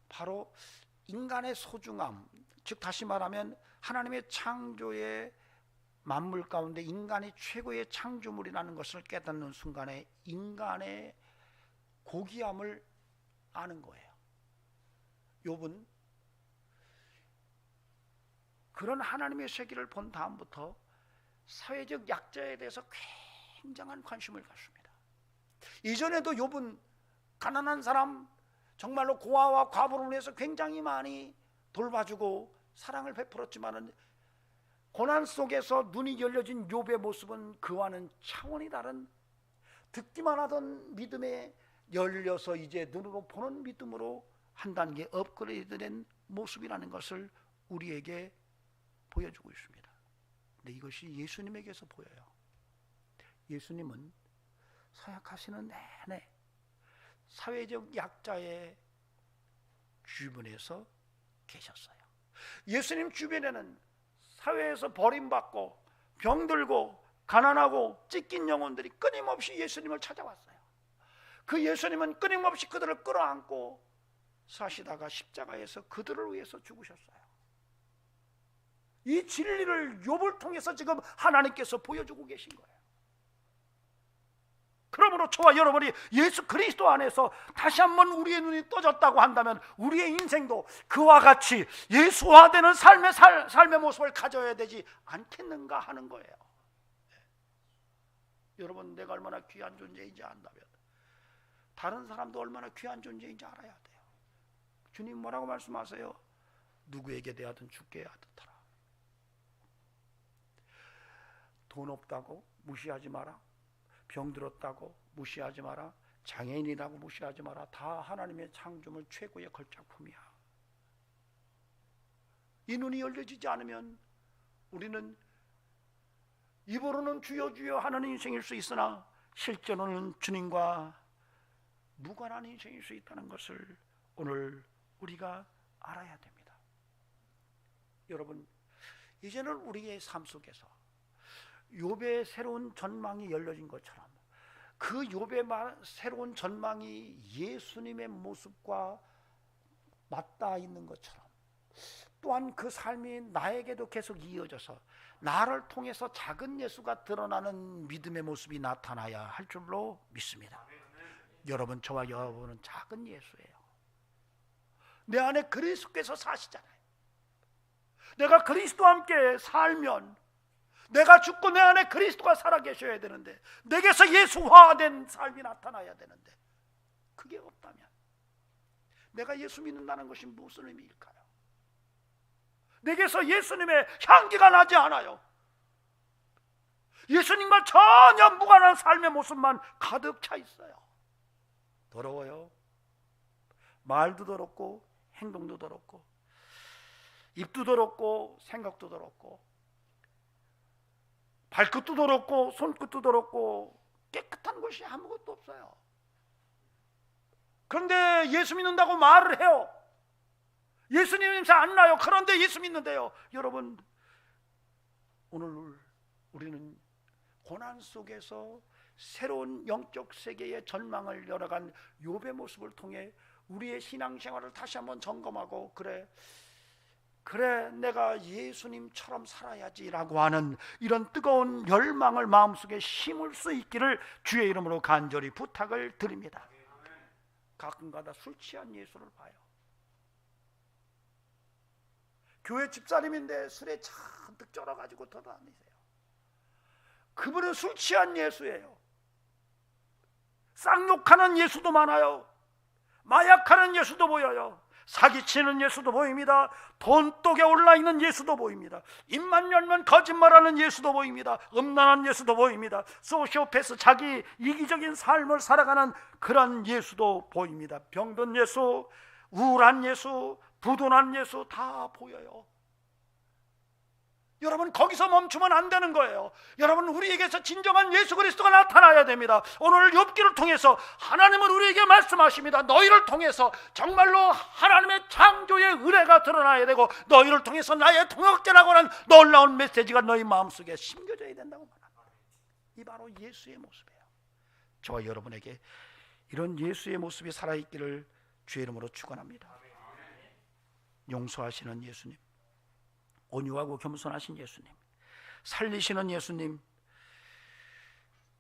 바로 인간의 소중함, 즉 다시 말하면 하나님의 창조의 만물 가운데 인간이 최고의 창조물이라는 것을 깨닫는 순간에 인간의 고귀함을 아는 거예요. 욥은 그런 하나님의 세계를 본 다음부터 사회적 약자에 대해서 굉장한 관심을 갖습니다. 이전에도 욥은 가난한 사람, 정말로 고아와 과부를 위해서 굉장히 많이 돌봐주고 사랑을 베풀었지만은 고난 속에서 눈이 열려진 욥의 모습은 그와는 차원이 다른, 듣기만 하던 믿음에 열려서 이제 눈으로 보는 믿음으로 한 단계 업그레이드된 모습이라는 것을 우리에게 보여주고 있습니다. 근데 이것이 예수님에게서 보여요. 예수님은 사역하시는 내내 사회적 약자의 주변에서 계셨어요. 예수님 주변에는 사회에서 버림받고 병들고 가난하고 찢긴 영혼들이 끊임없이 예수님을 찾아왔어요. 그 예수님은 끊임없이 그들을 끌어안고 사시다가 십자가에서 그들을 위해서 죽으셨어요. 이 진리를 욥을 통해서 지금 하나님께서 보여주고 계신 거예요. 그러므로 저와 여러분이 예수 그리스도 안에서 다시 한번 우리의 눈이 떠졌다고 한다면 우리의 인생도 그와 같이 예수화되는 삶의 모습을 가져야 되지 않겠는가 하는 거예요. 여러분, 내가 얼마나 귀한 존재인지 안다면 다른 사람도 얼마나 귀한 존재인지 알아야 돼요. 주님 뭐라고 말씀하세요? 누구에게 대하든 주께 하듯하라. 돈 없다고 무시하지 마라. 병들었다고 무시하지 마라. 장애인이라고 무시하지 마라. 다 하나님의 창조물 최고의 걸작품이야. 이 눈이 열려지지 않으면 우리는 입으로는 주여 주여 하는 인생일 수 있으나 실제로는 주님과 무관한 인생일 수 있다는 것을 오늘 우리가 알아야 됩니다. 여러분, 이제는 우리의 삶 속에서 욥의 새로운 전망이 열려진 것처럼 그 욥의 새로운 전망이 예수님의 모습과 맞닿아 있는 것처럼 또한 그 삶이 나에게도 계속 이어져서 나를 통해서 작은 예수가 드러나는 믿음의 모습이 나타나야 할 줄로 믿습니다. 여러분, 저와 여러분은 작은 예수예요. 내 안에 그리스도께서 사시잖아요. 내가 그리스도와 함께 살면 내가 죽고 내 안에 그리스도가 살아계셔야 되는데 내게서 예수화된 삶이 나타나야 되는데 그게 없다면 내가 예수 믿는다는 것이 무슨 의미일까요? 내게서 예수님의 향기가 나지 않아요. 예수님과 전혀 무관한 삶의 모습만 가득 차 있어요. 더러워요. 말도 더럽고 행동도 더럽고 입도 더럽고 생각도 더럽고 발끝도 더럽고 손끝도 더럽고 깨끗한 것이 아무것도 없어요. 그런데 예수 믿는다고 말을 해요. 예수님 냄새 안 나요. 그런데 예수 믿는데요. 여러분, 오늘 우리는 고난 속에서 새로운 영적 세계의 전망을 열어간 욥의 모습을 통해 우리의 신앙생활을 다시 한번 점검하고 그래 내가 예수님처럼 살아야지라고 하는 이런 뜨거운 열망을 마음속에 심을 수 있기를 주의 이름으로 간절히 부탁을 드립니다. 가끔가다 술 취한 예수를 봐요. 교회 집사님인데 술에 잔뜩 쩔어가지고 돌아다니세요. 그분은 술 취한 예수예요. 쌍욕하는 예수도 많아요. 마약하는 예수도 보여요. 사기치는 예수도 보입니다. 돈독에 올라있는 예수도 보입니다. 입만 열면 거짓말하는 예수도 보입니다. 음란한 예수도 보입니다. 소시오패스, 자기 이기적인 삶을 살아가는 그런 예수도 보입니다. 병든 예수, 우울한 예수, 부둔한 예수 다 보여요. 여러분, 거기서 멈추면 안 되는 거예요. 여러분, 우리에게서 진정한 예수 그리스도가 나타나야 됩니다. 오늘 욥기를 통해서 하나님은 우리에게 말씀하십니다. 너희를 통해서 정말로 하나님의 창조의 은혜가 드러나야 되고 너희를 통해서 나의 통역자라고 하는 놀라운 메시지가 너희 마음속에 심겨져야 된다고 말합니다. 이 바로 예수의 모습이에요. 저와 여러분에게 이런 예수의 모습이 살아있기를 주의 이름으로 축원합니다. 용서하시는 예수님, 온유하고 겸손하신 예수님, 살리시는 예수님,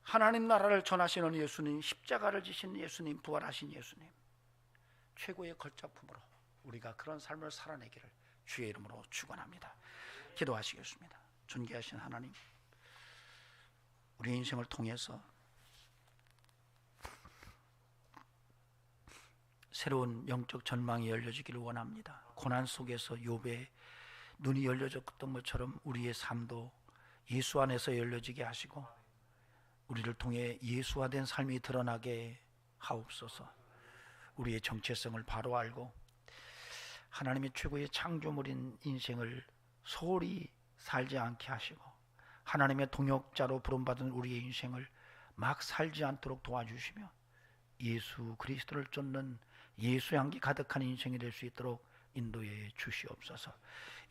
하나님 나라를 전하시는 예수님, 십자가를 지신 예수님, 부활하신 예수님, 최고의 걸작품으로 우리가 그런 삶을 살아내기를 주의 이름으로 축원합니다. 기도하시겠습니다. 존귀하신 하나님, 우리 인생을 통해서 새로운 영적 전망이 열려지기를 원합니다. 고난 속에서 욥의 눈이 열려졌던 것처럼 우리의 삶도 예수 안에서 열려지게 하시고 우리를 통해 예수화된 삶이 드러나게 하옵소서. 우리의 정체성을 바로 알고 하나님의 최고의 창조물인 인생을 소홀히 살지 않게 하시고 하나님의 동역자로 부름받은 우리의 인생을 막 살지 않도록 도와주시며 예수 그리스도를 쫓는 예수 향기 가득한 인생이 될 수 있도록 인도해 주시옵소서.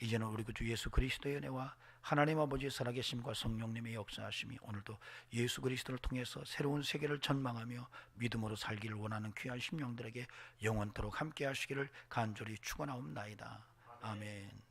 이제는 우리 구주 예수 그리스도의 은혜와 하나님 아버지의 살아계심과 성령님의 역사하심이 오늘도 예수 그리스도를 통해서 새로운 세계를 전망하며 믿음으로 살기를 원하는 귀한 심령들에게 영원토록 함께 하시기를 간절히 축원하옵나이다. 아멘.